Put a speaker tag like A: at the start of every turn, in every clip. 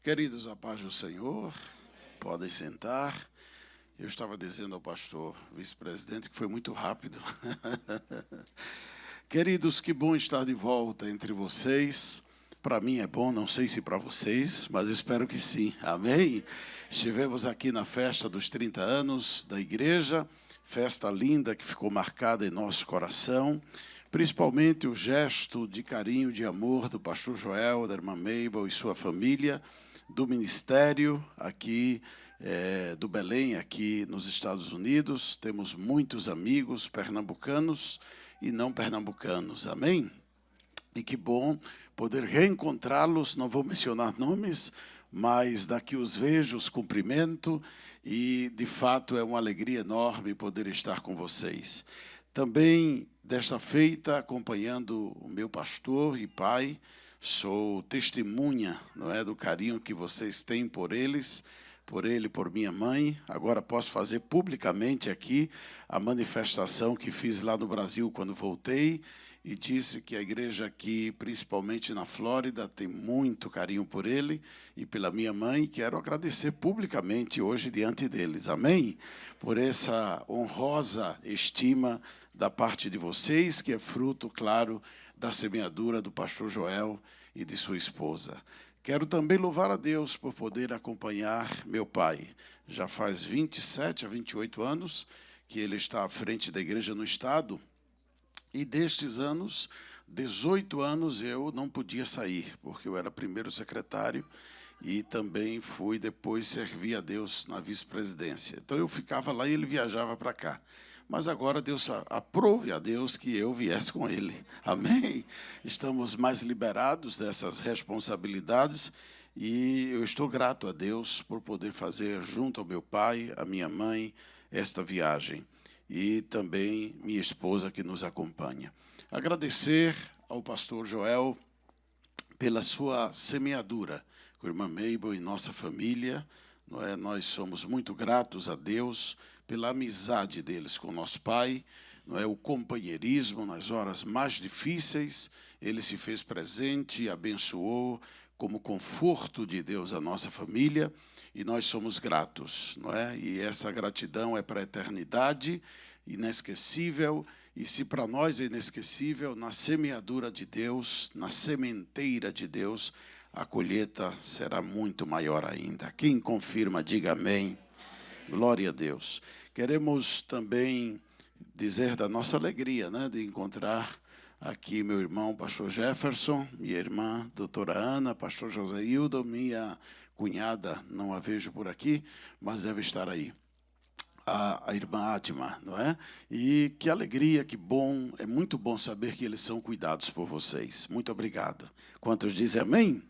A: Queridos, a paz do Senhor, podem sentar. Eu estava dizendo ao pastor vice-presidente que foi muito rápido. Queridos, que bom estar de volta entre vocês. Para mim é bom, não sei se para vocês, mas espero que sim. Amém? Estivemos aqui na festa dos 30 anos da igreja, festa linda que ficou marcada em nosso coração, principalmente o gesto de carinho, de amor do pastor Joel, da irmã Mabel e sua família, do ministério aqui do Belém, aqui nos Estados Unidos. Temos muitos amigos pernambucanos e não pernambucanos, amém? E que bom poder reencontrá-los, não vou mencionar nomes, mas daqui os vejo, os cumprimento, e de fato é uma alegria enorme poder estar com vocês. Também, desta feita, acompanhando o meu pastor e pai, sou testemunha, não é, do carinho que vocês têm por eles, por ele, por minha mãe. Agora posso fazer publicamente aqui a manifestação que fiz lá no Brasil quando voltei, e disse que a igreja aqui, principalmente na Flórida, tem muito carinho por ele e pela minha mãe. Quero agradecer publicamente hoje diante deles, amém? Por essa honrosa estima da parte de vocês, que é fruto, claro, da semeadura do pastor Joel e de sua esposa. Quero também louvar a Deus por poder acompanhar meu pai. Já faz 27 a 28 anos que ele está à frente da igreja no estado, e destes anos, 18 anos eu não podia sair, porque eu era primeiro secretário e também fui depois servir a Deus na vice-presidência. Então eu ficava lá e ele viajava para cá. Mas agora Deus aprove a Deus que eu viesse com ele. Amém? Estamos mais liberados dessas responsabilidades e eu estou grato a Deus por poder fazer junto ao meu pai, à minha mãe, esta viagem. E também minha esposa que nos acompanha. Agradecer ao pastor Joel pela sua semeadura com a irmã Mabel e nossa família. Não é? Nós somos muito gratos a Deus pela amizade deles com nosso pai, não é? O companheirismo nas horas mais difíceis. Ele se fez presente e abençoou como conforto de Deus a nossa família, e nós somos gratos, não é? E essa gratidão é para a eternidade, inesquecível. E se para nós é inesquecível, na semeadura de Deus, na sementeira de Deus, a colheita será muito maior ainda. Quem confirma, diga amém. Glória a Deus. Queremos também dizer da nossa alegria, né, de encontrar aqui meu irmão, pastor Jefferson, minha irmã, doutora Ana, pastor José Hildo, minha cunhada, não a vejo por aqui, mas deve estar aí. A irmã Adma, não é? E que alegria, que bom, é muito bom saber que eles são cuidados por vocês. Muito obrigado. Quantos dizem amém?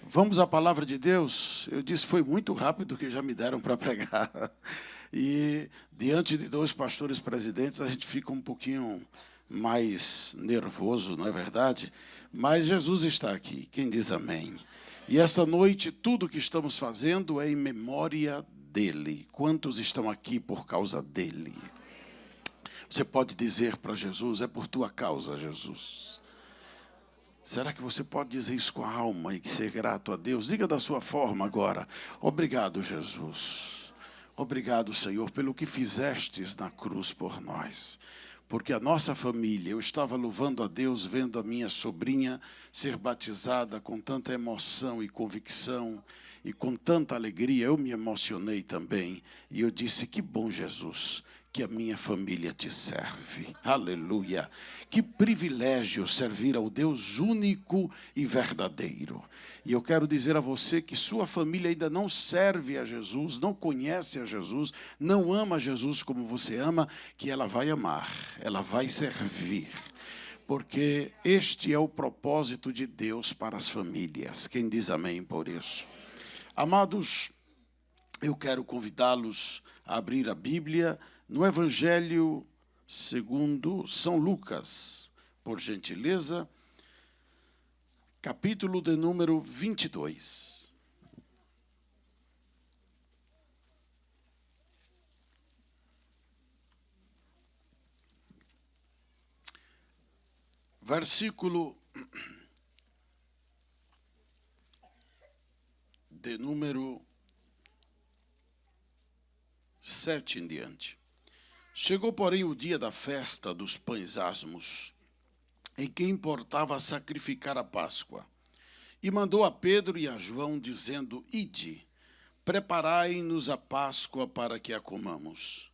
A: Vamos à palavra de Deus. Eu disse, foi muito rápido que já me deram para pregar. E diante de dois pastores presidentes, a gente fica um pouquinho mais nervoso, não é verdade? Mas Jesus está aqui, quem diz amém? E essa noite, tudo que estamos fazendo é em memória dele. Quantos estão aqui por causa dele? Você pode dizer para Jesus, é por tua causa, Jesus. Será que você pode dizer isso com a alma e ser grato a Deus? Diga da sua forma agora. Obrigado, Jesus. Obrigado, Senhor, pelo que fizestes na cruz por nós. Porque a nossa família, eu estava louvando a Deus, vendo a minha sobrinha ser batizada com tanta emoção e convicção, e com tanta alegria. Eu me emocionei também, e eu disse, que bom, Jesus, que a minha família te serve. Aleluia. Que privilégio servir ao Deus único e verdadeiro. E eu quero dizer a você que sua família ainda não serve a Jesus, não conhece a Jesus, não ama Jesus como você ama, que ela vai amar, ela vai servir. Porque este é o propósito de Deus para as famílias. Quem diz amém por isso? Amados, eu quero convidá-los a abrir a Bíblia no Evangelho segundo São Lucas, por gentileza, capítulo de número 22. Versículo de número 7 em diante. Chegou, porém, o dia da festa dos pães asmos, em que importava sacrificar a Páscoa. E mandou a Pedro e a João, dizendo: Ide, preparai-nos a Páscoa para que a comamos.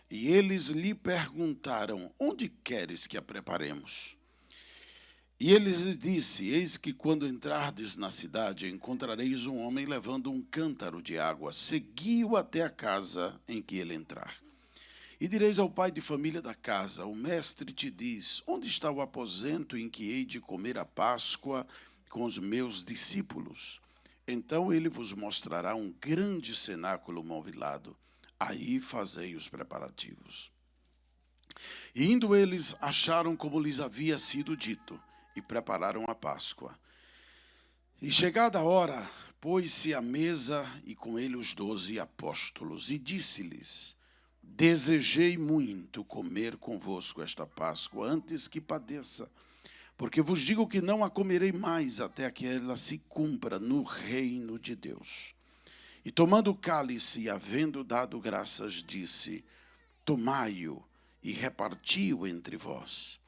A: E eles lhe perguntaram: Onde queres que a preparemos? E ele lhes disse: Eis que quando entrardes na cidade, encontrareis um homem levando um cântaro de água. Segui-o até a casa em que ele entrar. E direis ao pai de família da casa: O mestre te diz: Onde está o aposento em que hei de comer a Páscoa com os meus discípulos? Então ele vos mostrará um grande cenáculo mobilado. Aí fazei os preparativos. E indo eles, acharam como lhes havia sido dito, e prepararam a Páscoa. E chegada a hora, pôs-se à mesa, e com ele os 12 apóstolos, e disse-lhes: Desejei muito comer convosco esta Páscoa, antes que padeça, porque vos digo que não a comerei mais, até que ela se cumpra no reino de Deus. E tomando o cálice, e havendo dado graças, disse: Tomai-o, e reparti-o entre vós.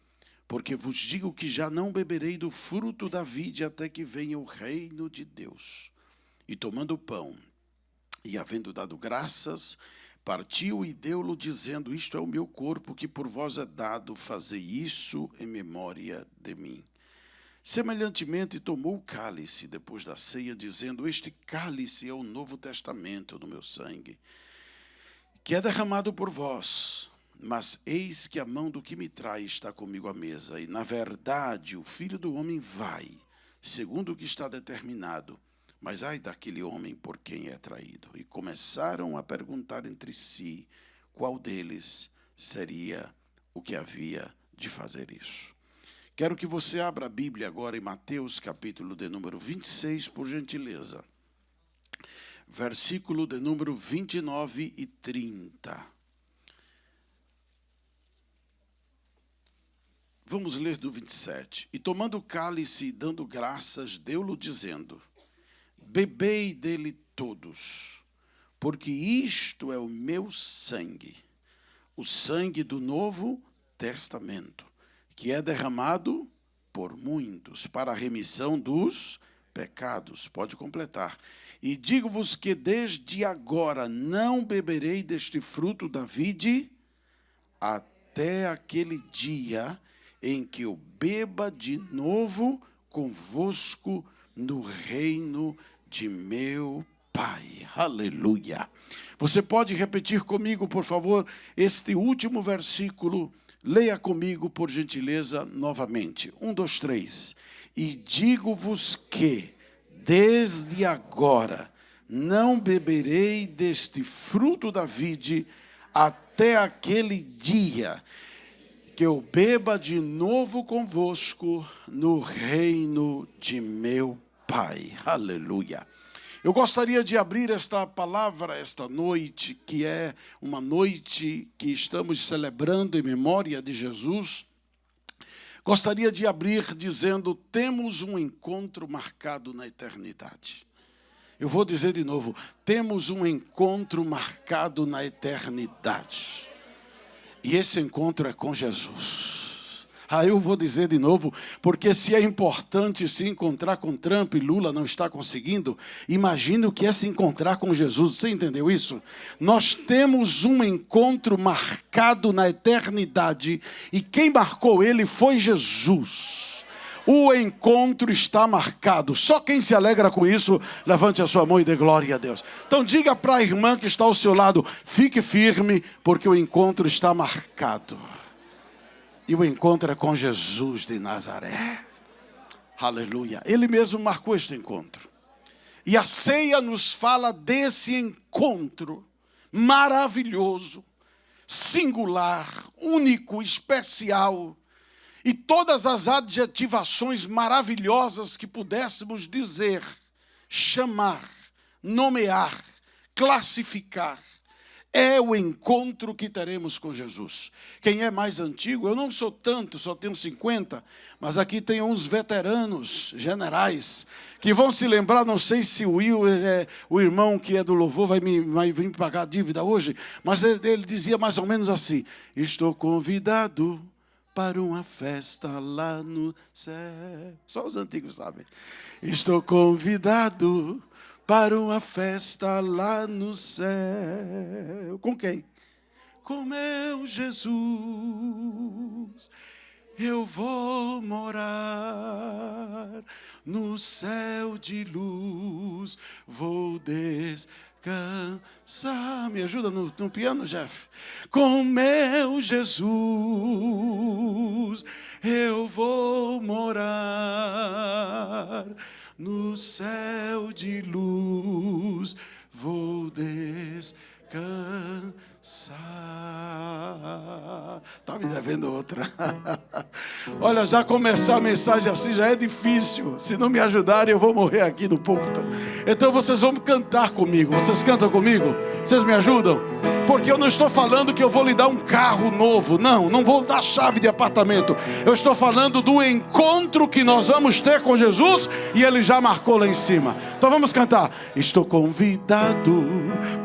A: Porque vos digo que já não beberei do fruto da vide, até que venha o reino de Deus. E tomando o pão, e havendo dado graças, partiu e deu-lo, dizendo: Isto é o meu corpo, que por vós é dado, fazei isso em memória de mim. Semelhantemente, tomou o cálice depois da ceia, dizendo: Este cálice é o novo testamento do meu sangue, que é derramado por vós. Mas eis que a mão do que me trai está comigo à mesa. E, na verdade, o Filho do Homem vai, segundo o que está determinado. Mas ai daquele homem por quem é traído. E começaram a perguntar entre si qual deles seria o que havia de fazer isso. Quero que você abra a Bíblia agora em Mateus, capítulo de número 26, por gentileza. Versículo de número 29 e 30. Vamos ler do 27. E tomando o cálice e dando graças, deu-lo, dizendo: Bebei dele todos, porque isto é o meu sangue, o sangue do Novo Testamento, que é derramado por muitos para a remissão dos pecados. Pode completar. E digo-vos que desde agora não beberei deste fruto da vide, até aquele dia em que eu beba de novo convosco no reino de meu Pai. Aleluia. Você pode repetir comigo, por favor, este último versículo. Leia comigo, por gentileza, novamente. 1, 2, 3. E digo-vos que, desde agora, não beberei deste fruto da vide, até aquele dia que eu beba de novo convosco no reino de meu Pai. Aleluia. Eu gostaria de abrir esta palavra esta noite, que é uma noite que estamos celebrando em memória de Jesus. Gostaria de abrir dizendo: temos um encontro marcado na eternidade. Eu vou dizer de novo: temos um encontro marcado na eternidade. E esse encontro é com Jesus. Eu vou dizer de novo, porque se é importante se encontrar com Trump e Lula não está conseguindo, imagine o que é se encontrar com Jesus. Você entendeu isso? Nós temos um encontro marcado na eternidade, e quem marcou ele foi Jesus. O encontro está marcado. Só quem se alegra com isso, levante a sua mão e dê glória a Deus. Então diga para a irmã que está ao seu lado: fique firme, porque o encontro está marcado. E o encontro é com Jesus de Nazaré. Aleluia. Ele mesmo marcou este encontro. E a ceia nos fala desse encontro maravilhoso, singular, único, especial. E todas as adjetivações maravilhosas que pudéssemos dizer, chamar, nomear, classificar. É o encontro que teremos com Jesus. Quem é mais antigo, eu não sou tanto, só tenho 50, mas aqui tem uns veteranos, generais, que vão se lembrar, não sei se o Will, o irmão que é do louvor, vai vir pagar a dívida hoje, mas ele dizia mais ou menos assim: estou convidado para uma festa lá no céu. Só os antigos sabem. Estou convidado para uma festa lá no céu. Com quem? Com meu Jesus. Eu vou morar no céu de luz. Vou descansar. Me ajuda no piano, Jeff. Com meu Jesus. Eu vou morar no céu de luz, vou descansar. Está me devendo outra. Olha, já começar a mensagem assim já é difícil. Se não me ajudarem, eu vou morrer aqui no púlpito. Então vocês vão cantar comigo. Vocês cantam comigo? Vocês me ajudam? Porque eu não estou falando que eu vou lhe dar um carro novo. Não vou dar chave de apartamento. Eu estou falando do encontro que nós vamos ter com Jesus, e Ele já marcou lá em cima. Então vamos cantar. Estou convidado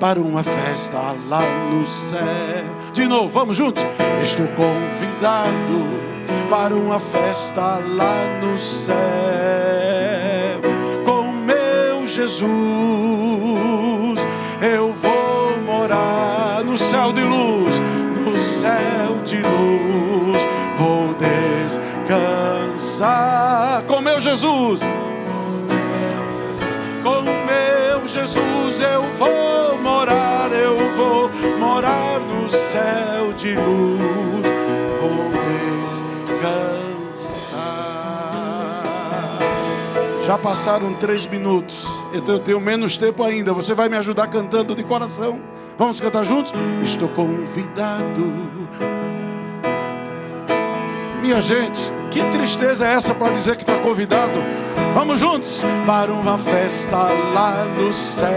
A: para uma festa lá no céu. De novo, vamos juntos. Estou convidado para uma festa lá no céu. Com meu Jesus eu vou morar no céu de luz, no céu de luz vou descansar. Com meu Jesus, com meu Jesus eu vou morar no céu de luz, vou descansar. Já passaram 3 minutos, então eu tenho menos tempo ainda. Você vai me ajudar cantando de coração? Vamos cantar juntos? Estou convidado. Minha gente, que tristeza é essa para dizer que está convidado? Vamos juntos? Para uma festa lá no céu,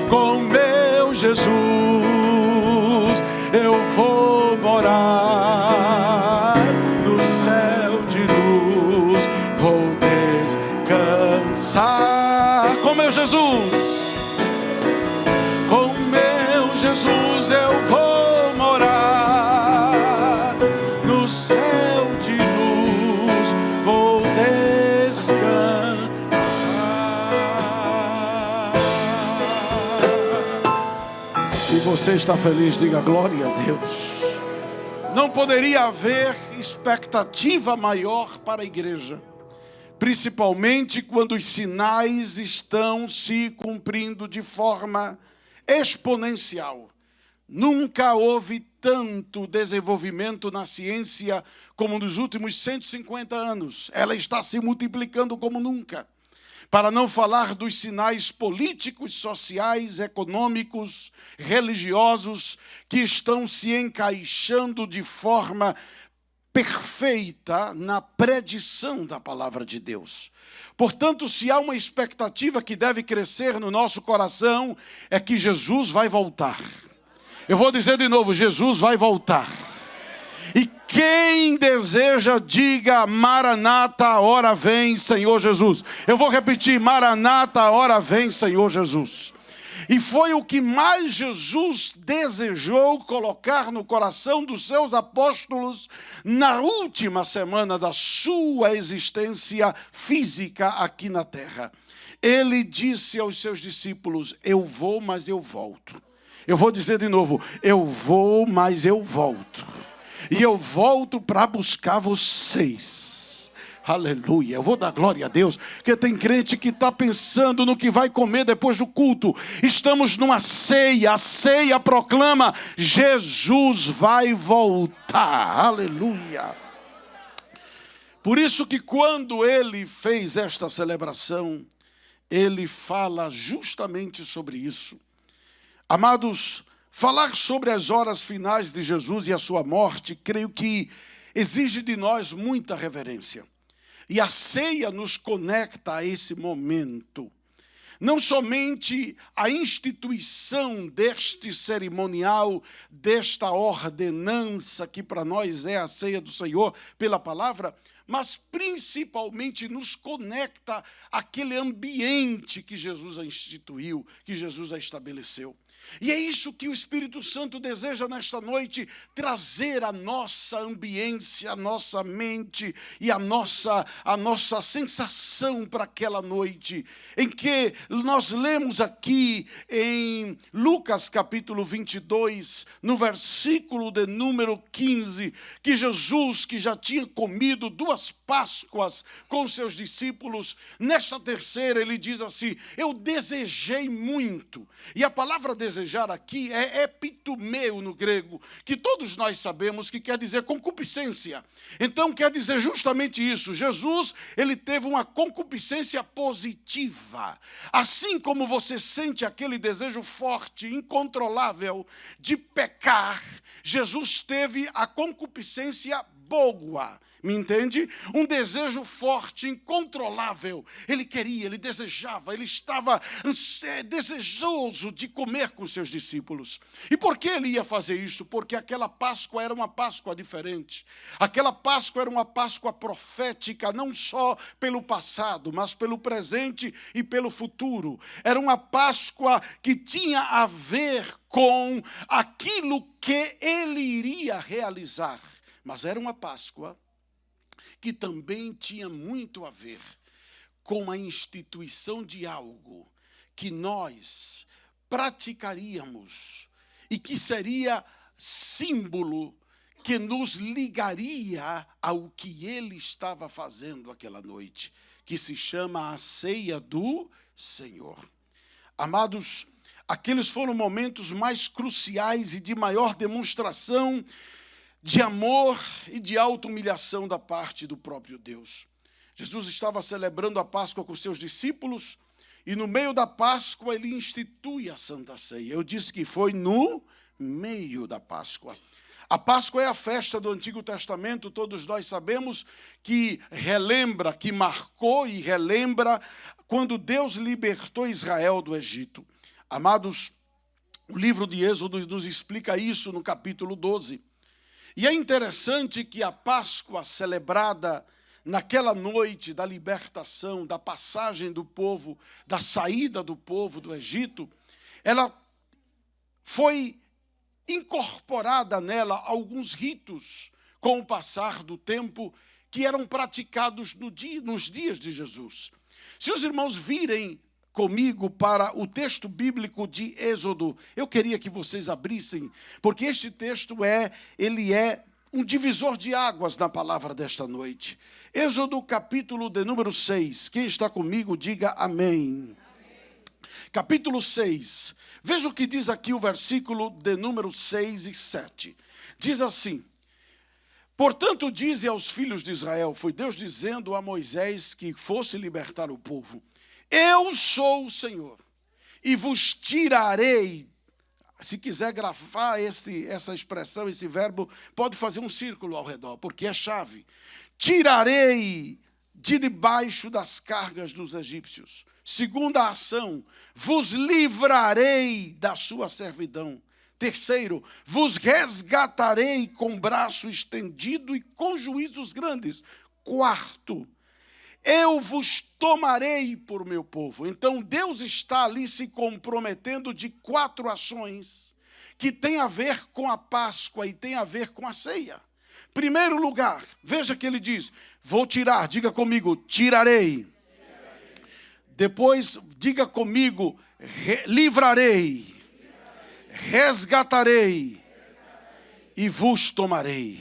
A: com meu Jesus eu vou morar no céu de luz, vou descansar. Com meu Jesus, com meu Jesus eu vou morar no céu de luz, vou descansar. Se você está feliz, diga glória a Deus. Não poderia haver expectativa maior para a igreja, principalmente quando os sinais estão se cumprindo de forma exponencial. Nunca houve tanto desenvolvimento na ciência como nos últimos 150 anos. Ela está se multiplicando como nunca. Para não falar dos sinais políticos, sociais, econômicos, religiosos, que estão se encaixando de forma perfeita na predição da palavra de Deus. Portanto, se há uma expectativa que deve crescer no nosso coração, é que Jesus vai voltar. Eu vou dizer de novo, Jesus vai voltar. E quem deseja, diga: Maranata, a hora vem, Senhor Jesus. Eu vou repetir: Maranata, a hora vem, Senhor Jesus. E foi o que mais Jesus desejou colocar no coração dos seus apóstolos na última semana da sua existência física aqui na terra. Ele disse aos seus discípulos: eu vou, mas eu volto. Eu vou dizer de novo: eu vou, mas eu volto. E eu volto para buscar vocês. Aleluia. Eu vou dar glória a Deus, porque tem crente que está pensando no que vai comer depois do culto. Estamos numa ceia. A ceia proclama: Jesus vai voltar. Aleluia. Por isso que quando ele fez esta celebração, ele fala justamente sobre isso. Amados, falar sobre as horas finais de Jesus e a sua morte, creio que exige de nós muita reverência. E a ceia nos conecta a esse momento. não somente a instituição deste cerimonial, desta ordenança que para nós é a ceia do Senhor pela palavra, mas principalmente nos conecta àquele ambiente que Jesus a instituiu, que Jesus a estabeleceu. E é isso que o Espírito Santo deseja nesta noite, trazer a nossa ambiência, a nossa mente e a nossa sensação para aquela noite, em que nós lemos aqui em Lucas capítulo 22, no versículo de número 15, que Jesus, que já tinha comido 2 Páscoas com seus discípulos, nesta terceira ele diz assim: eu desejei muito. E a palavra desejar aqui é epitumeu no grego, que todos nós sabemos que quer dizer concupiscência. Então quer dizer justamente isso. Jesus, ele teve uma concupiscência positiva. Assim como você sente aquele desejo forte, incontrolável de pecar, Jesus teve a concupiscência boa. Me entende? Um desejo forte, incontrolável. Ele queria, ele desejava, ele estava desejoso de comer com seus discípulos. E por que ele ia fazer isto? Porque aquela Páscoa era uma Páscoa diferente. Aquela Páscoa era uma Páscoa profética, não só pelo passado, mas pelo presente e pelo futuro. Era uma Páscoa que tinha a ver com aquilo que ele iria realizar. Mas era uma Páscoa que também tinha muito a ver com a instituição de algo que nós praticaríamos e que seria símbolo que nos ligaria ao que ele estava fazendo aquela noite, que se chama a ceia do Senhor. Amados, aqueles foram momentos mais cruciais e de maior demonstração de amor e de auto-humilhação da parte do próprio Deus. Jesus estava celebrando a Páscoa com seus discípulos e no meio da Páscoa ele institui a Santa Ceia. Eu disse que foi no meio da Páscoa. A Páscoa é a festa do Antigo Testamento, todos nós sabemos, que relembra, que marcou e relembra quando Deus libertou Israel do Egito. Amados, o livro de Êxodo nos explica isso no capítulo 12. E é interessante que a Páscoa celebrada naquela noite da libertação, da passagem do povo, da saída do povo do Egito, ela foi incorporada nela alguns ritos com o passar do tempo que eram praticados nos dias de Jesus. Se os irmãos virem comigo para o texto bíblico de Êxodo, eu queria que vocês abrissem, porque este texto ele é um divisor de águas na palavra desta noite. Êxodo capítulo de número 6, quem está comigo diga amém. Capítulo 6, veja o que diz aqui o versículo de número 6 e 7. Diz assim: portanto dize aos filhos de Israel, foi Deus dizendo a Moisés que fosse libertar o povo: eu sou o Senhor, e vos tirarei. Se quiser grafar essa expressão, esse verbo, pode fazer um círculo ao redor, porque é chave. Tirarei de debaixo das cargas dos egípcios. Segunda ação, vos livrarei da sua servidão. Terceiro, vos resgatarei com braço estendido e com juízos grandes. Quarto, eu vos tomarei por meu povo. Então Deus está ali se comprometendo de 4 ações que tem a ver com a Páscoa e tem a ver com a ceia. Primeiro lugar, veja que ele diz: vou tirar, diga comigo, tirarei. Depois, diga comigo, livrarei, resgatarei e vos tomarei.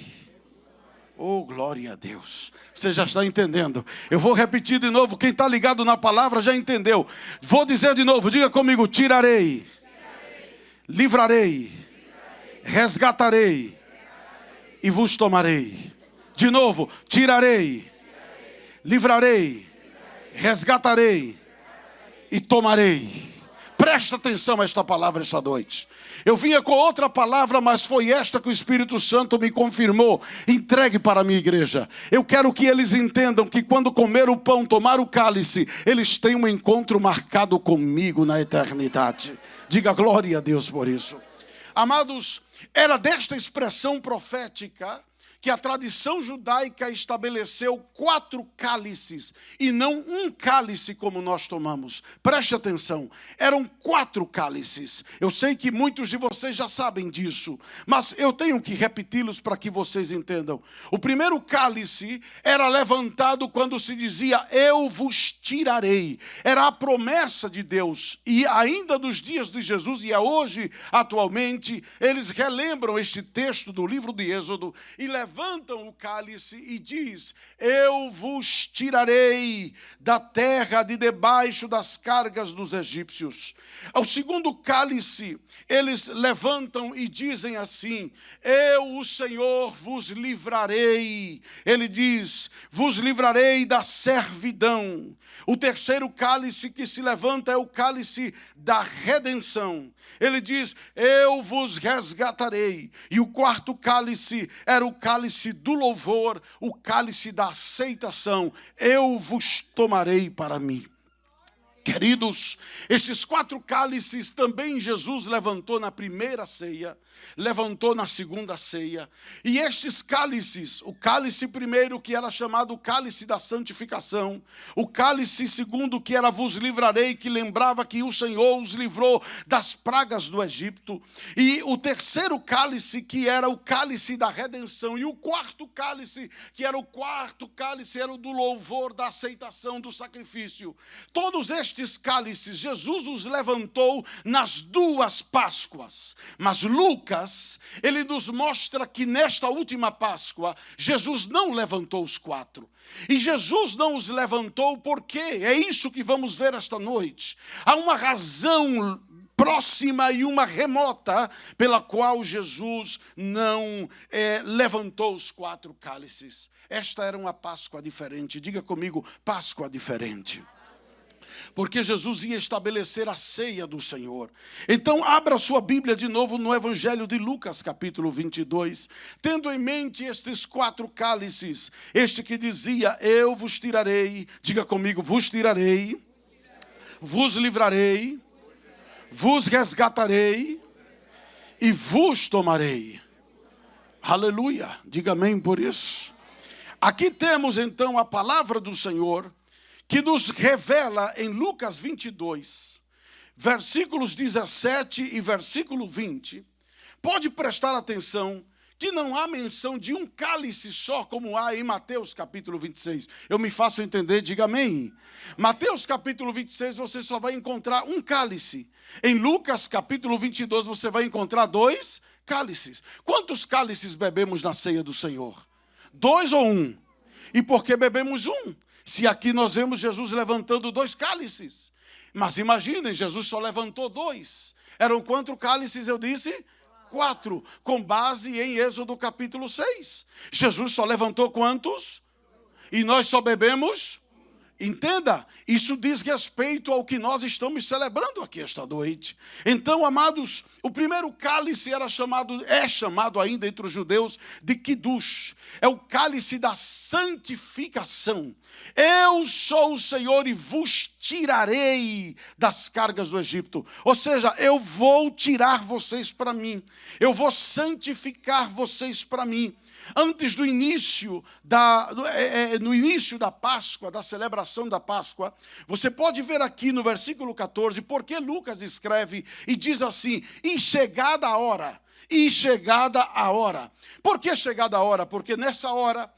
A: Oh, glória a Deus. Você já está entendendo. Eu vou repetir de novo. Quem está ligado na palavra já entendeu. Vou dizer de novo. Diga comigo. Tirarei. Livrarei. Resgatarei. E vos tomarei. De novo. Tirarei. Livrarei. Resgatarei. E tomarei. Presta atenção a esta palavra esta noite. Eu vinha com outra palavra, mas foi esta que o Espírito Santo me confirmou. Entregue para a minha igreja. Eu quero que eles entendam que quando comer o pão, tomar o cálice, eles têm um encontro marcado comigo na eternidade. Diga glória a Deus por isso. Amados, era desta expressão profética que a tradição judaica estabeleceu 4 cálices e não um cálice como nós tomamos. Preste atenção, eram 4 cálices. Eu sei que muitos de vocês já sabem disso, mas eu tenho que repeti-los para que vocês entendam. O primeiro cálice era levantado quando se dizia, eu vos tirarei. Era a promessa de Deus. E ainda dos dias de Jesus e hoje, atualmente, eles relembram este texto do livro de Êxodo e levantam o cálice e diz, eu vos tirarei da terra de debaixo das cargas dos egípcios. Ao segundo cálice, eles levantam e dizem assim, eu, o Senhor, vos livrarei. Ele diz, vos livrarei da servidão. O terceiro cálice que se levanta é o cálice da redenção. Ele diz, eu vos resgatarei. E o quarto cálice era o cálice do louvor, o cálice da aceitação. Eu vos tomarei para mim. Queridos, estes 4 cálices também Jesus levantou na primeira ceia, levantou na segunda ceia. E estes cálices, o cálice primeiro que era chamado o cálice da santificação, o cálice segundo que era vos livrarei, que lembrava que o Senhor os livrou das pragas do Egito, e o terceiro cálice que era o cálice da redenção, e o quarto cálice que era o quarto cálice era o do louvor, da aceitação, do sacrifício. Todos estes cálices, Jesus os levantou nas 2 Páscoas. Mas Lucas, ele nos mostra que nesta última Páscoa, Jesus não levantou os 4. E Jesus não os levantou porque é isso que vamos ver esta noite. Há uma razão próxima e uma remota pela qual Jesus não levantou os 4 cálices. Esta era uma Páscoa diferente. Diga comigo, Páscoa diferente. Porque Jesus ia estabelecer a ceia do Senhor. Então, abra sua Bíblia de novo no Evangelho de Lucas, capítulo 22. Tendo em mente estes 4 cálices, este que dizia, eu vos tirarei, diga comigo, vos tirarei, vos livrarei, vos resgatarei e vos tomarei. Aleluia, diga amém por isso. Aqui temos então a palavra do Senhor, que nos revela em Lucas 22, versículos 17 e versículo 20. Pode prestar atenção que não há menção de um cálice só, como há em Mateus capítulo 26. Eu me faço entender, diga amém. Mateus capítulo 26 você só vai encontrar um cálice. Em Lucas capítulo 22 você vai encontrar 2 cálices. Quantos cálices bebemos na ceia do Senhor? 2 ou 1? E por que bebemos 1? Se aqui nós vemos Jesus levantando 2 cálices. Mas imaginem, Jesus só levantou 2. Eram quantos cálices, eu disse? 4. Com base em Êxodo capítulo 6. Jesus só levantou quantos? E nós só bebemos? Entenda, isso diz respeito ao que nós estamos celebrando aqui esta noite. Então, amados, o primeiro cálice é chamado ainda entre os judeus de Kiddush. É o cálice da santificação. Eu sou o Senhor e vos tirarei das cargas do Egito. Ou seja, eu vou tirar vocês para mim. Eu vou santificar vocês para mim. Antes do início no início da Páscoa, da celebração da Páscoa, você pode ver aqui no versículo 14, porque Lucas escreve e diz assim, e chegada a hora. Por que chegada a hora? Porque nessa hora,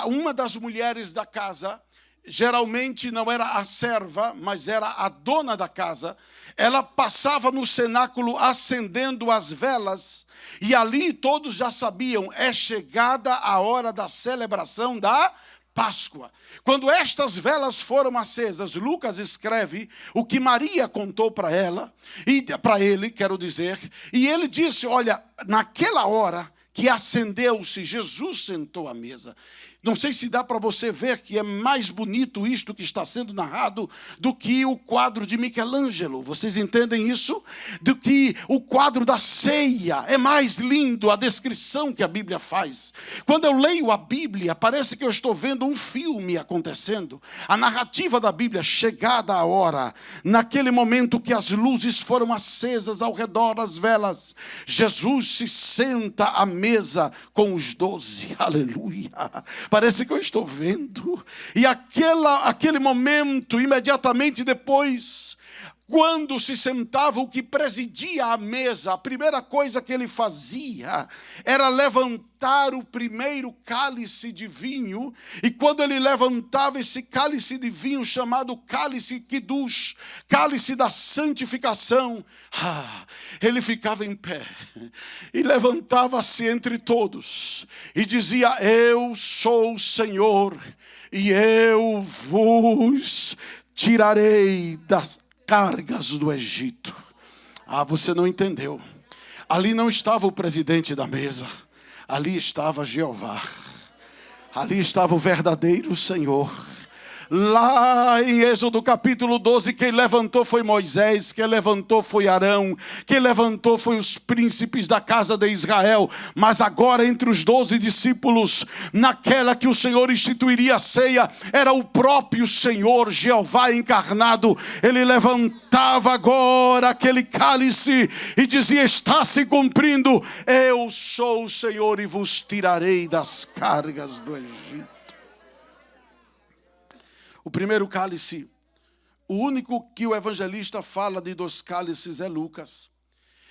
A: uma das mulheres da casa, geralmente não era a serva, mas era a dona da casa, ela passava no cenáculo acendendo as velas, e ali todos já sabiam, é chegada a hora da celebração da Páscoa. Quando estas velas foram acesas, Lucas escreve o que Maria contou para ela, e para ele, quero dizer, e ele disse, olha, naquela hora que acendeu-se, Jesus sentou à mesa. Não sei se dá para você ver que é mais bonito isto que está sendo narrado do que o quadro de Michelangelo. Vocês entendem isso? Do que o quadro da ceia. É mais lindo a descrição que a Bíblia faz. Quando eu leio a Bíblia, parece que eu estou vendo um filme acontecendo. A narrativa da Bíblia, chegada a hora, naquele momento que as luzes foram acesas ao redor das velas, Jesus se senta à mesa com os 12. Aleluia! Parece que eu estou vendo. E aquele momento, imediatamente depois, quando se sentava o que presidia a mesa, a primeira coisa que ele fazia era levantar o primeiro cálice de vinho. E quando ele levantava esse cálice de vinho, chamado cálice Kiddush, cálice da santificação, ele ficava em pé e levantava-se entre todos e dizia: eu sou o Senhor e eu vos tirarei das cargas do Egito. Você não entendeu. Ali não estava o presidente da mesa. Ali estava Jeová. Ali estava o verdadeiro Senhor. Lá em Êxodo capítulo 12, quem levantou foi Moisés, quem levantou foi Arão, quem levantou foi os príncipes da casa de Israel. Mas agora entre os 12 discípulos, naquela que o Senhor instituiria a ceia, era o próprio Senhor, Jeová encarnado. Ele levantava agora aquele cálice e dizia: está se cumprindo, eu sou o Senhor e vos tirarei das cargas do Egito. O primeiro cálice, o único que o evangelista fala de 2 cálices é Lucas.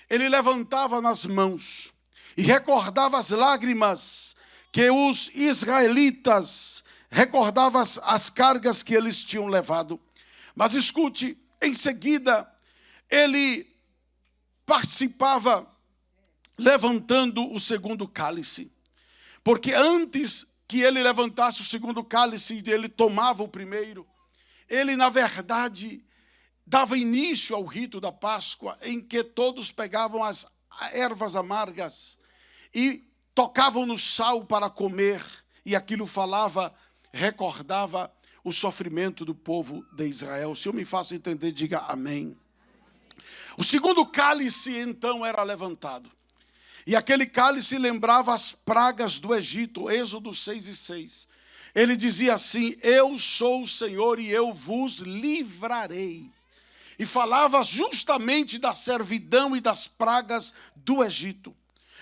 A: Ele levantava nas mãos e recordava as lágrimas que os israelitas recordavam as cargas que eles tinham levado. Mas escute, em seguida, ele participava levantando o segundo cálice. Porque antes que ele levantasse o segundo cálice e ele tomava o primeiro, ele, na verdade, dava início ao rito da Páscoa, em que todos pegavam as ervas amargas e tocavam no sal para comer, e aquilo recordava o sofrimento do povo de Israel. Se eu me faço entender, diga amém. O segundo cálice, então, era levantado. E aquele cálice lembrava as pragas do Egito, Êxodo 6:6. Ele dizia assim: eu sou o Senhor e eu vos livrarei. E falava justamente da servidão e das pragas do Egito.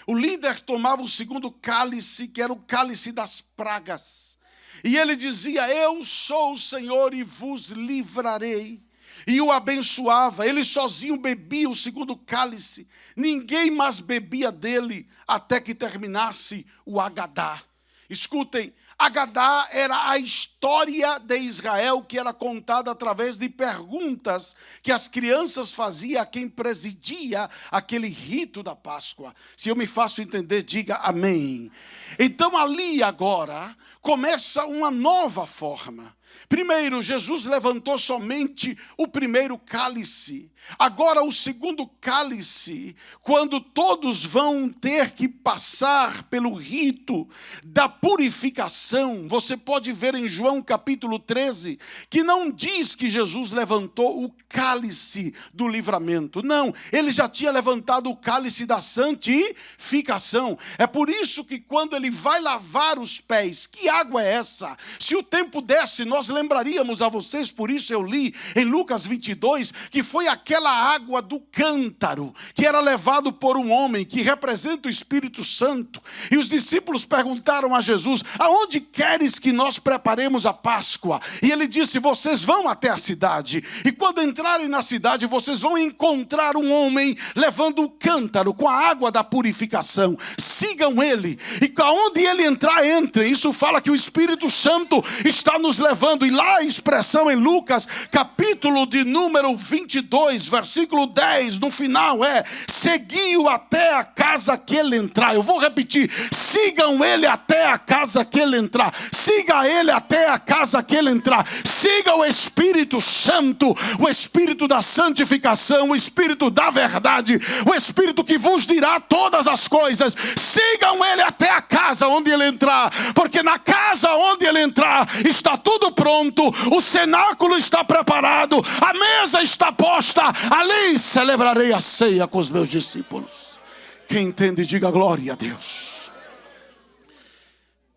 A: O líder tomava o segundo cálice, que era o cálice das pragas. E ele dizia: eu sou o Senhor e vos livrarei. E o abençoava. Ele sozinho bebia o segundo cálice. Ninguém mais bebia dele até que terminasse o Agadá. Escutem, Agadá era a história de Israel que era contada através de perguntas que as crianças faziam a quem presidia aquele rito da Páscoa. Se eu me faço entender, diga amém. Então ali agora começa uma nova forma. Primeiro, Jesus levantou somente o primeiro cálice. Agora o segundo cálice, quando todos vão ter que passar pelo rito da purificação, você pode ver em João capítulo 13, que não diz que Jesus levantou o cálice do livramento. Não, ele já tinha levantado o cálice da santificação. É por isso que quando ele vai lavar os pés, que água é essa? Se o tempo desse, nós lembraríamos a vocês, por isso eu li em Lucas 22, que foi aquela água do cântaro, que era levado por um homem, que representa o Espírito Santo. E os discípulos perguntaram a Jesus: aonde queres que nós preparemos a Páscoa? E ele disse: vocês vão até a cidade, e quando entrarem na cidade, vocês vão encontrar um homem levando o cântaro com a água da purificação. Sigam ele, e aonde ele entrar, entrem. Isso fala que o Espírito Santo está nos levando levando, e lá a expressão em Lucas, capítulo de número 22, versículo 10, no final segui-o até a casa que ele entrar. Eu vou repetir, sigam ele até a casa que ele entrar. Siga ele até a casa que ele entrar. Siga o Espírito Santo, o Espírito da santificação, o Espírito da verdade, o Espírito que vos dirá todas as coisas. Sigam ele até a casa onde ele entrar, porque na casa onde ele entrar está tudo pronto, o cenáculo está preparado, a mesa está posta, ali celebrarei a ceia com os meus discípulos. Quem entende, diga glória a Deus.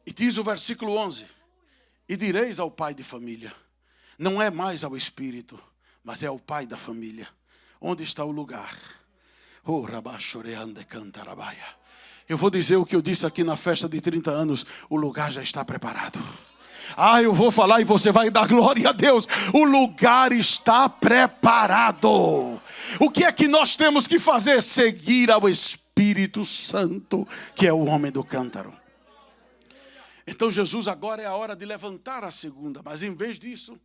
A: E diz o versículo 11: e direis ao pai de família, não é mais ao espírito, mas é ao pai da família, onde está o lugar? Eu vou dizer o que eu disse aqui na festa de 30 anos, o lugar já está preparado. Eu vou falar e você vai dar glória a Deus. O lugar está preparado. O que é que nós temos que fazer? Seguir ao Espírito Santo, que é o homem do cântaro. Então Jesus, agora é a hora de levantar a segunda, mas em vez disso,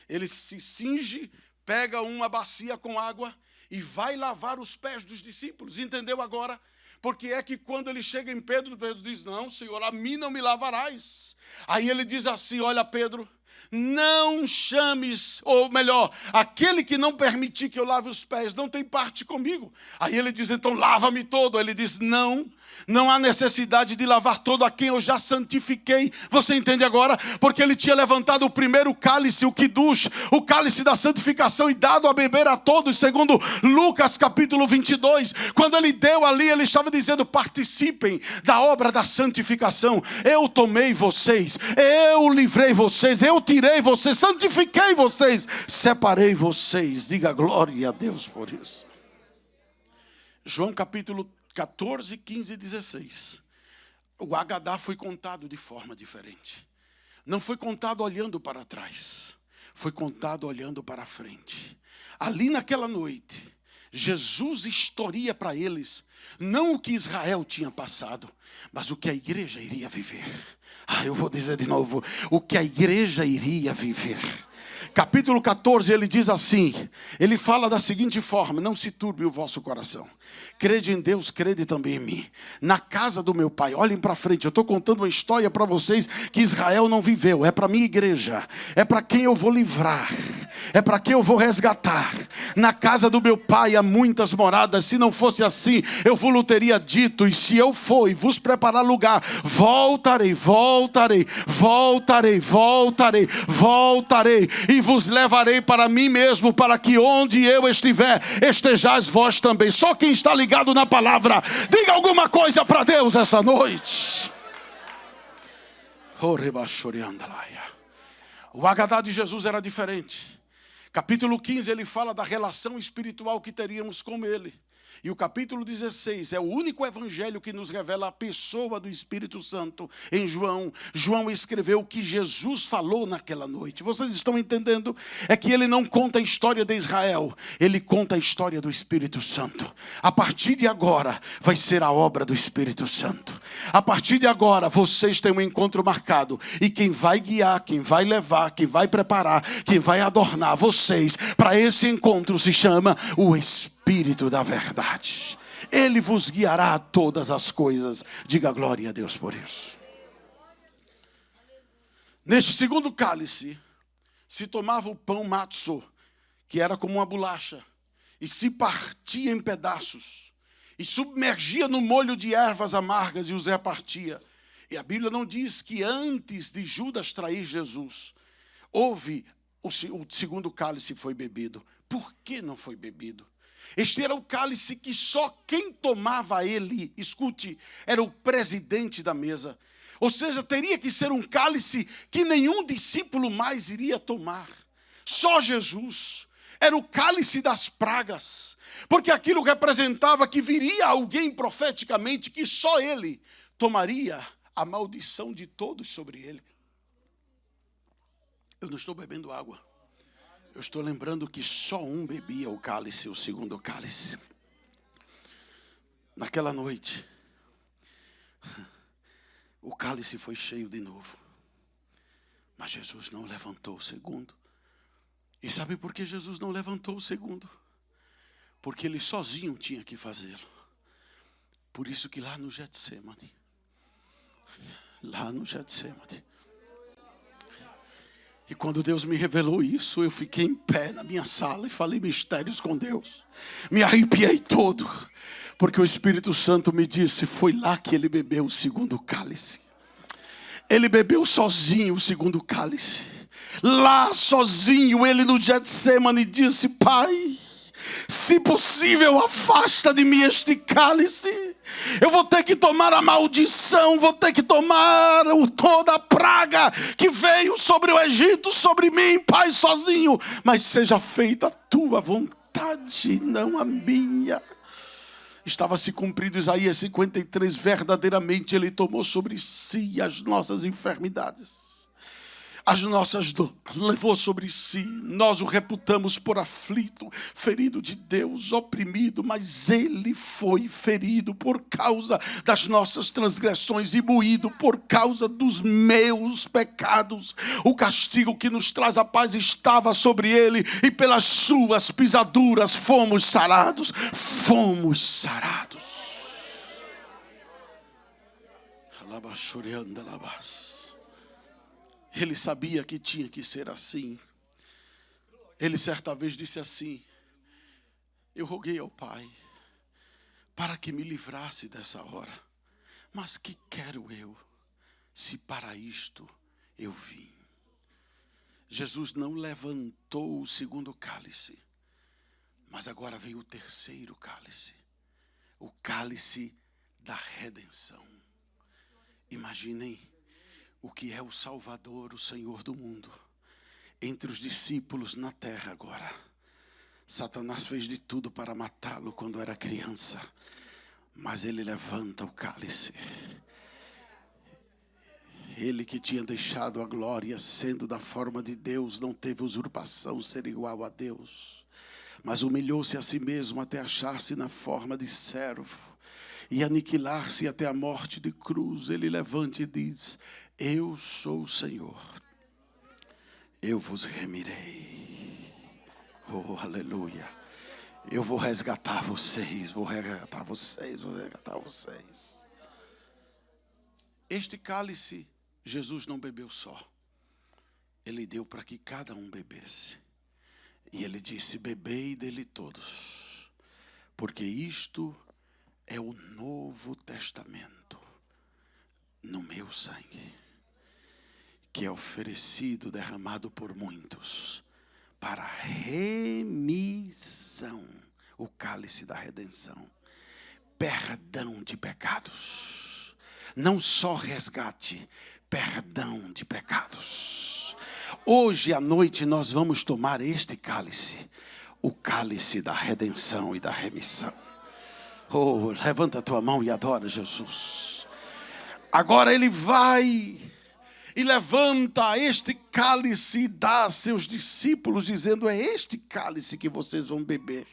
A: ele se cinge, pega uma bacia com água e vai lavar os pés dos discípulos. Entendeu agora? Porque é que quando ele chega em Pedro, Pedro diz: não, Senhor, a mim não me lavarás. Aí ele diz assim: olha, Pedro, não chames, ou melhor, aquele que não permitir que eu lave os pés não tem parte comigo. Aí ele diz: então lava-me todo. Ele diz: não há necessidade de lavar todo a quem eu já santifiquei. Você entende agora? Porque ele tinha levantado o primeiro cálice, o Kiddush, o cálice da santificação, e dado a beber a todos, segundo Lucas capítulo 22. Quando ele deu ali, ele estava dizendo: participem da obra da santificação. Eu tomei vocês, eu livrei vocês, eu tirei vocês, santifiquei vocês, separei vocês. Diga glória a Deus por isso. João capítulo 14, 15 e 16. O Agadá foi contado de forma diferente. Não foi contado olhando para trás, foi contado olhando para frente. Ali naquela noite, Jesus historia para eles não o que Israel tinha passado, mas o que a igreja iria viver. Eu vou dizer de novo, o que a igreja iria viver. Capítulo 14, ele diz assim, ele fala da seguinte forma: não se turbe o vosso coração. Crede em Deus, crede também em mim. Na casa do meu pai, olhem para frente, eu estou contando uma história para vocês que Israel não viveu. É para a minha igreja, é para quem eu vou livrar, é para quem eu vou resgatar. Na casa do meu pai há muitas moradas, se não fosse assim, eu vos teria dito, e se eu for e vos preparar lugar, voltarei, voltarei, voltarei, voltarei, voltarei, e vos levarei para mim mesmo, para que onde eu estiver, estejais vós também. Só quem está ligado na palavra, diga alguma coisa para Deus essa noite. O Agadá de Jesus era diferente. Capítulo 15, ele fala da relação espiritual que teríamos com ele. E o capítulo 16 é o único evangelho que nos revela a pessoa do Espírito Santo. Em João, João escreveu o que Jesus falou naquela noite. Vocês estão entendendo? É que ele não conta a história de Israel, ele conta a história do Espírito Santo. A partir de agora vai ser a obra do Espírito Santo. A partir de agora vocês têm um encontro marcado, e quem vai guiar, quem vai levar, quem vai preparar, quem vai adornar vocês para esse encontro se chama o Espírito da verdade. Ele vos guiará a todas as coisas. Diga glória a Deus por isso. Neste segundo cálice se tomava o pão matzo, que era como uma bolacha, e se partia em pedaços, e submergia no molho de ervas amargas e os repartia. E a Bíblia não diz que antes de Judas trair Jesus, houve o segundo cálice foi bebido. Por que não foi bebido? Este era o cálice que só quem tomava ele, escute, era o presidente da mesa. Ou seja, teria que ser um cálice que nenhum discípulo mais iria tomar. Só Jesus. Era o cálice das pragas. Porque aquilo representava que viria alguém profeticamente que só ele tomaria a maldição de todos sobre ele. Eu não estou bebendo água. Eu estou lembrando que só um bebia o cálice, o segundo cálice. Naquela noite, o cálice foi cheio de novo. Mas Jesus não levantou o segundo. E sabe por que Jesus não levantou o segundo? Porque ele sozinho tinha que fazê-lo. Por isso que lá no Getsemane, e quando Deus me revelou isso, eu fiquei em pé na minha sala e falei mistérios com Deus. Me arrepiei todo, porque o Espírito Santo me disse, foi lá que ele bebeu o segundo cálice. Ele bebeu sozinho o segundo cálice. Lá sozinho, ele no Getsemane disse, Pai, se possível, afasta de mim este cálice. Eu vou ter que tomar a maldição, vou ter que tomar toda a praga que veio sobre o Egito, sobre mim, Pai, sozinho. Mas seja feita a tua vontade, não a minha. Estava se cumprindo Isaías 53, verdadeiramente ele tomou sobre si as nossas enfermidades, as nossas dores, levou sobre si. Nós o reputamos por aflito, ferido de Deus, oprimido, mas ele foi ferido por causa das nossas transgressões e moído por causa dos meus pecados. O castigo que nos traz a paz estava sobre ele, e pelas suas pisaduras fomos sarados. Fomos sarados. Ele sabia que tinha que ser assim. Ele certa vez disse assim, eu roguei ao Pai para que me livrasse dessa hora. Mas que quero eu, se para isto eu vim? Jesus não levantou o segundo cálice, mas agora veio o terceiro cálice. O cálice da redenção. Imaginem o que é o Salvador, o Senhor do mundo, entre os discípulos na terra agora. Satanás fez de tudo para matá-lo quando era criança, mas ele levanta o cálice. Ele que tinha deixado a glória, sendo da forma de Deus, não teve usurpação ser igual a Deus, mas humilhou-se a si mesmo até achar-se na forma de servo e aniquilar-se até a morte de cruz. Ele levanta e diz, eu sou o Senhor, eu vos remirei. Oh, aleluia. Eu vou resgatar vocês, vou resgatar vocês. Este cálice, Jesus não bebeu só. Ele deu para que cada um bebesse. E ele disse, bebei dele todos, porque isto é o Novo Testamento no meu sangue, que é oferecido, derramado por muitos, para remissão, o cálice da redenção, perdão de pecados, não só resgate, perdão de pecados. Hoje à noite nós vamos tomar este cálice, o cálice da redenção e da remissão. Oh, levanta a tua mão e adora Jesus. Agora ele vai e levanta este cálice e dá a seus discípulos, dizendo, é este cálice que vocês vão beber.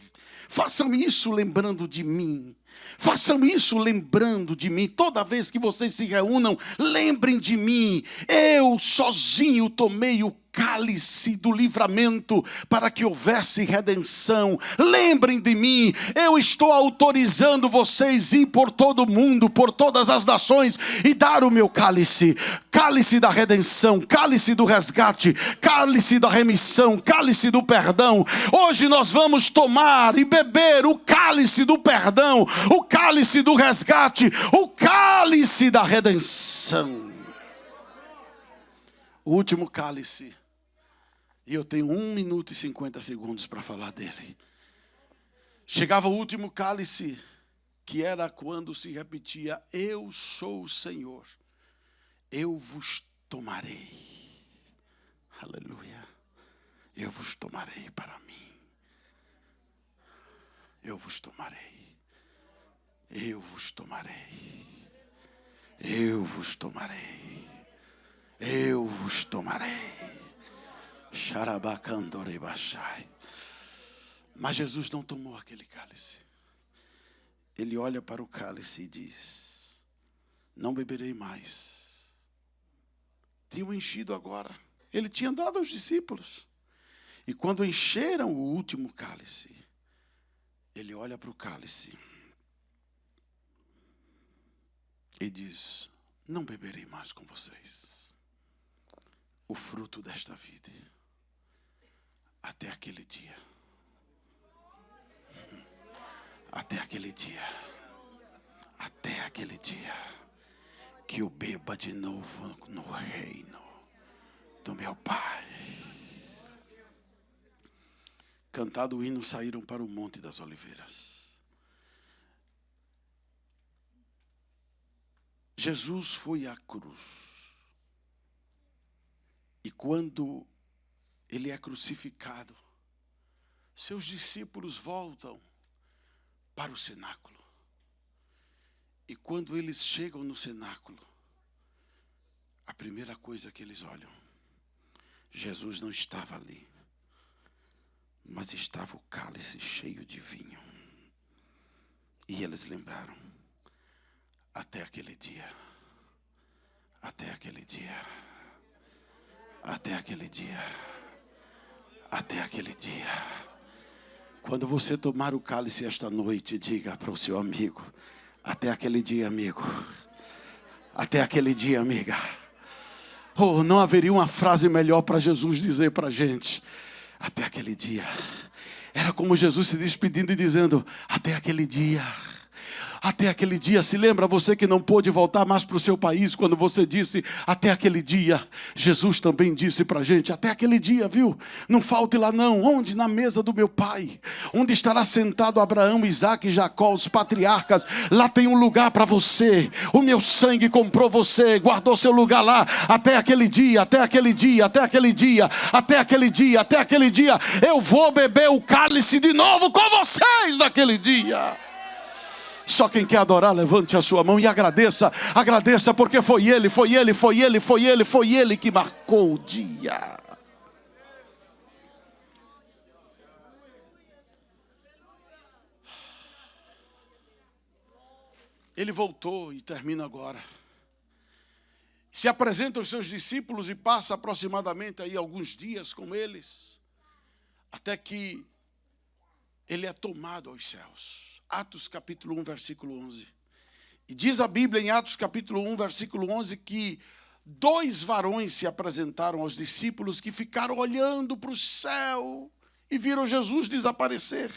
A: Façam isso lembrando de mim. Façam isso lembrando de mim. Toda vez que vocês se reúnam, lembrem de mim. Eu sozinho tomei o cálice do livramento para que houvesse redenção. Lembrem de mim. Eu estou autorizando vocês a ir por todo o mundo, por todas as nações e dar o meu cálice. Cálice da redenção, cálice do resgate, cálice da remissão, cálice do perdão. Hoje nós vamos tomar e beber o cálice do perdão, o cálice do resgate, o cálice da redenção. O último cálice. E eu tenho 1 minuto e 50 segundos para falar dele. Chegava o último cálice, que era quando se repetia, eu sou o Senhor, eu vos tomarei. Aleluia. Eu vos tomarei para mim. Eu vos tomarei. Eu vos tomarei. Eu vos tomarei. Eu vos tomarei. Mas Jesus não tomou aquele cálice. Ele olha para o cálice e diz, não beberei mais. Tenho enchido agora. Ele tinha dado aos discípulos. E quando encheram o último cálice, ele olha para o cálice e diz: não beberei mais com vocês o fruto desta vida, até aquele dia. Até aquele dia. Até aquele dia que eu beba de novo no reino do meu Pai. Cantado o hino, saíram para o Monte das Oliveiras. Jesus foi à cruz. E quando ele é crucificado, seus discípulos voltam para o cenáculo. E quando eles chegam no cenáculo, a primeira coisa que eles olham, Jesus não estava ali, mas estava o cálice cheio de vinho. E eles lembraram: até aquele dia, até aquele dia, até aquele dia, até aquele dia. Quando você tomar o cálice esta noite, diga para o seu amigo: até aquele dia, amigo. Até aquele dia, amiga. Oh, não haveria uma frase melhor para Jesus dizer para a gente: até aquele dia. Era como Jesus se despedindo e dizendo: até aquele dia. Até aquele dia. Se lembra você que não pôde voltar mais para o seu país, quando você disse até aquele dia? Jesus também disse para a gente: até aquele dia, viu? Não falte lá não. Onde? Na mesa do meu Pai, onde estará sentado Abraão, Isaque e Jacó, os patriarcas. Lá tem um lugar para você. O meu sangue comprou você, guardou seu lugar lá. Até aquele dia, até aquele dia, até aquele dia, até aquele dia, até aquele dia. Eu vou beber o cálice de novo com vocês naquele dia. Só quem quer adorar, levante a sua mão e agradeça. Agradeça, porque foi Ele que marcou o dia. Ele voltou e termina agora. Se apresenta aos seus discípulos e passa aproximadamente aí alguns dias com eles, até que ele é tomado aos céus. Atos capítulo 1, versículo 11. E diz a Bíblia em Atos capítulo 1, versículo 11, que 2 varões se apresentaram aos discípulos que ficaram olhando para o céu e viram Jesus desaparecer.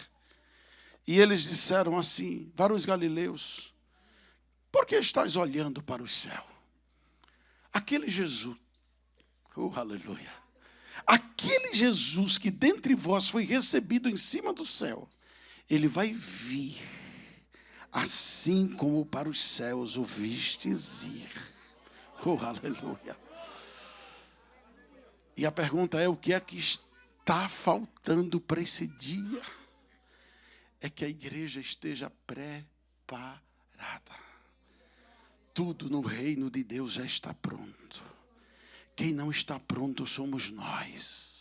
A: E eles disseram assim: varões galileus, por que estáis olhando para o céu? Aquele Jesus, aleluia, aquele Jesus que dentre vós foi recebido em cima do céu, ele vai vir, assim como para os céus o vistes ir. Aleluia. E a pergunta é: o que é que está faltando para esse dia? É que a igreja esteja preparada. Tudo no reino de Deus já está pronto. Quem não está pronto somos nós.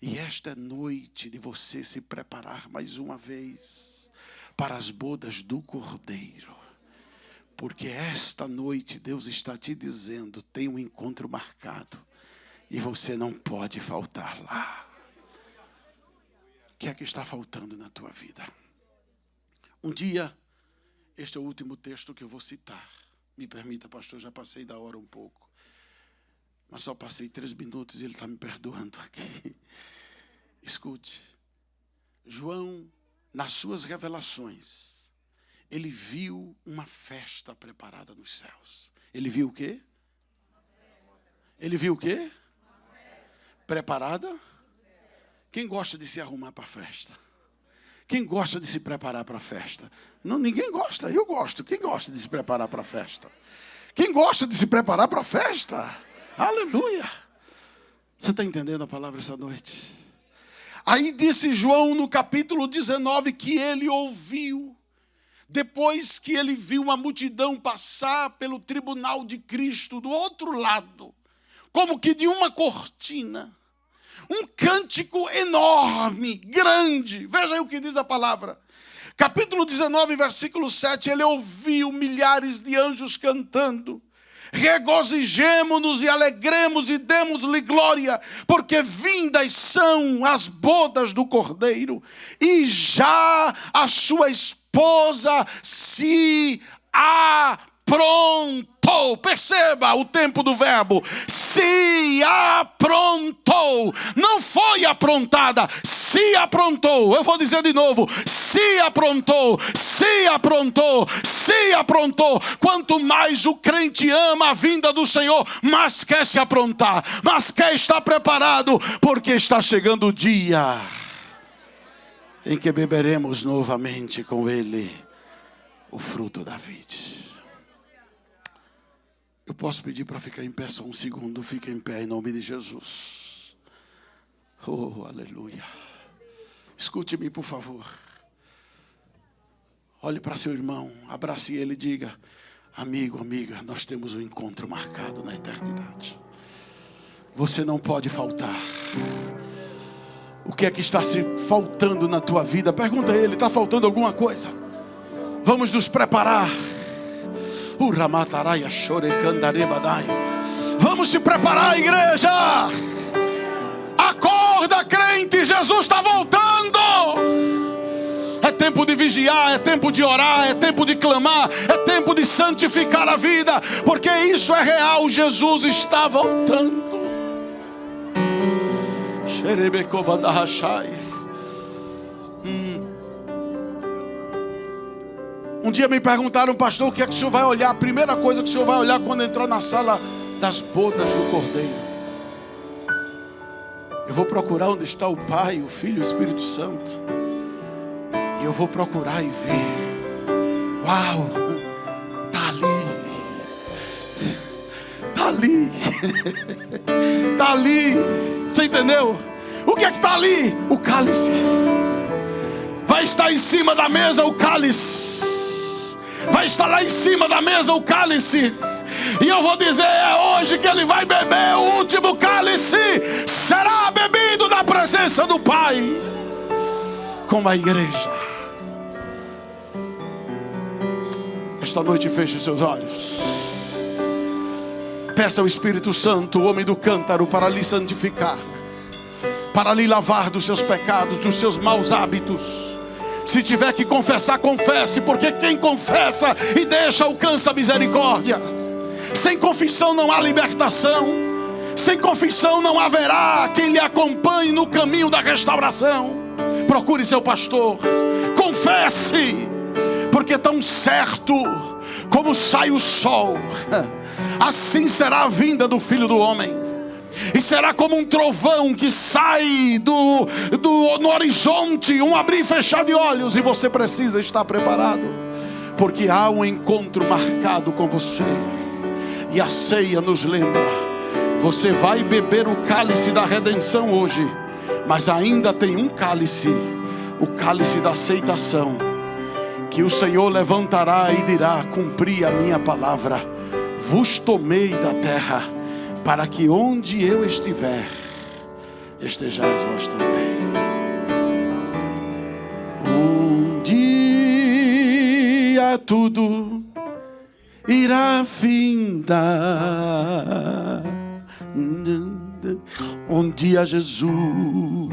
A: E esta é noite de você se preparar mais uma vez para as bodas do Cordeiro. Porque esta noite Deus está te dizendo: tem um encontro marcado e você não pode faltar lá. O que é que está faltando na tua vida? Um dia, este é o último texto que eu vou citar. Me permita, pastor, já passei da hora um pouco. Mas só passei 3 minutos e ele está me perdoando aqui. Escute. João, nas suas revelações, ele viu uma festa preparada nos céus. Ele viu o quê? Ele viu o quê? Preparada? Quem gosta de se arrumar para a festa? Quem gosta de se preparar para a festa? Não, ninguém gosta, eu gosto. Quem gosta de se preparar para a festa? Quem gosta de se preparar para a festa? Aleluia! Você está entendendo a palavra essa noite? Aí disse João no capítulo 19 que ele ouviu, depois que ele viu uma multidão passar pelo tribunal de Cristo do outro lado, como que de uma cortina, um cântico enorme, grande. Veja aí o que diz a palavra. Capítulo 19, versículo 7, ele ouviu milhares de anjos cantando: regozijemo-nos e alegremos e demos-lhe glória, porque vindas são as bodas do Cordeiro, e já a sua esposa se aprontou. Perceba o tempo do verbo. Se aprontou. Não foi aprontada, se aprontou. Eu vou dizer de novo. Se aprontou, se aprontou, se aprontou. Quanto mais o crente ama a vinda do Senhor, mais quer se aprontar, mas quer estar preparado, porque está chegando o dia em que beberemos novamente com Ele o fruto da vide. Eu posso pedir para ficar em pé só um segundo? Fica em pé em nome de Jesus. Oh, aleluia. Escute-me, por favor. Olhe para seu irmão, abrace ele e diga: amigo, amiga, nós temos um encontro marcado na eternidade. Você não pode faltar. O que é que está se faltando na tua vida? Pergunta a ele, está faltando alguma coisa? Vamos nos preparar. Vamos se preparar, igreja. Acorda, crente, Jesus está voltando. É tempo de vigiar, é tempo de orar, é tempo de clamar, é tempo de santificar a vida, porque isso é real. Jesus está voltando. Um dia me perguntaram, pastor, o que é que o senhor vai olhar? A primeira coisa que o senhor vai olhar quando entrar na sala das bodas do Cordeiro. Eu vou procurar onde está o Pai, o Filho e o Espírito Santo. E eu vou procurar e ver. Uau! Está ali. Está ali. Está ali. Você entendeu? O que é que está ali? O cálice. Vai estar em cima da mesa o cálice. Vai estar lá em cima da mesa o cálice. E eu vou dizer, é hoje que ele vai beber o último cálice. Será bebido na presença do Pai, como a igreja. Esta noite feche os seus olhos. Peça ao Espírito Santo, o homem do cântaro, para lhe santificar, para lhe lavar dos seus pecados, dos seus maus hábitos. Se tiver que confessar, confesse, porque quem confessa e deixa alcança a misericórdia. Sem confissão não há libertação. Sem confissão não haverá quem lhe acompanhe no caminho da restauração. Procure seu pastor, confesse, porque tão certo como sai o sol, assim será a vinda do Filho do Homem. E será como um trovão que sai no horizonte, um abrir e fechar de olhos. E você precisa estar preparado, porque há um encontro marcado com você. E a ceia nos lembra: você vai beber o cálice da redenção hoje, mas ainda tem um cálice, o cálice da aceitação, que o Senhor levantará e dirá: cumpri a minha palavra, vos tomei da terra, para que onde eu estiver, estejais vós também. Um dia tudo irá findar. Um dia Jesus,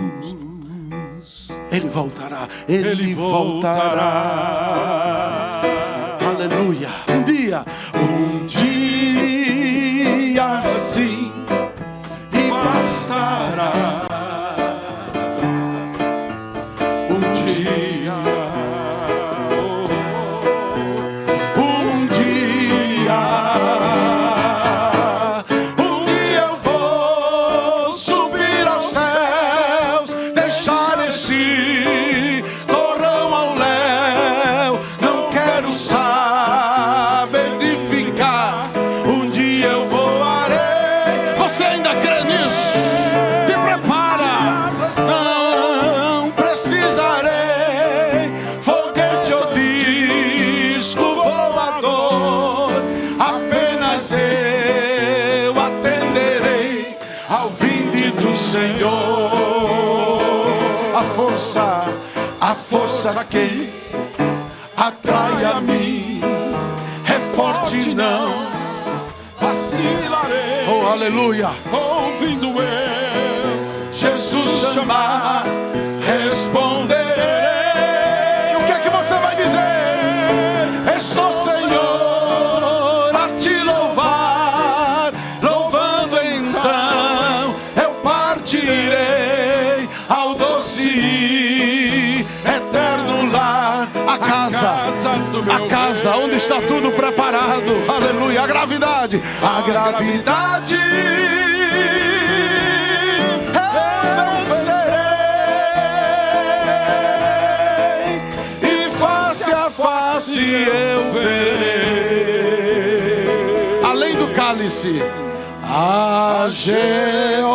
A: Ele voltará. Ele voltará. Aleluia. Um dia sim, e bastará. Um dia eu vou subir aos céus, deixar esse torrão ao léu. Não quero saber de ficar. Um dia eu voarei. Você ainda crê nisso? Te prepara. Não precisarei foguete ou disco voador. Apenas eu atenderei ao vinde do Senhor. A força que atrai a mim é forte, não
B: vacilarei.
A: Oh, aleluia.
B: Ouvindo eu Jesus chamar, responderei.
A: E o que é que você vai dizer?
B: Estou, Senhor, a te louvar. Louvando então eu partirei ao doce eterno lar.
A: A casa
B: do meu
A: a casa onde está tudo preparado. Aleluia. A gravidade
B: eu vencerei, e face a face eu verei.
A: além do cálice,
B: A Jeová.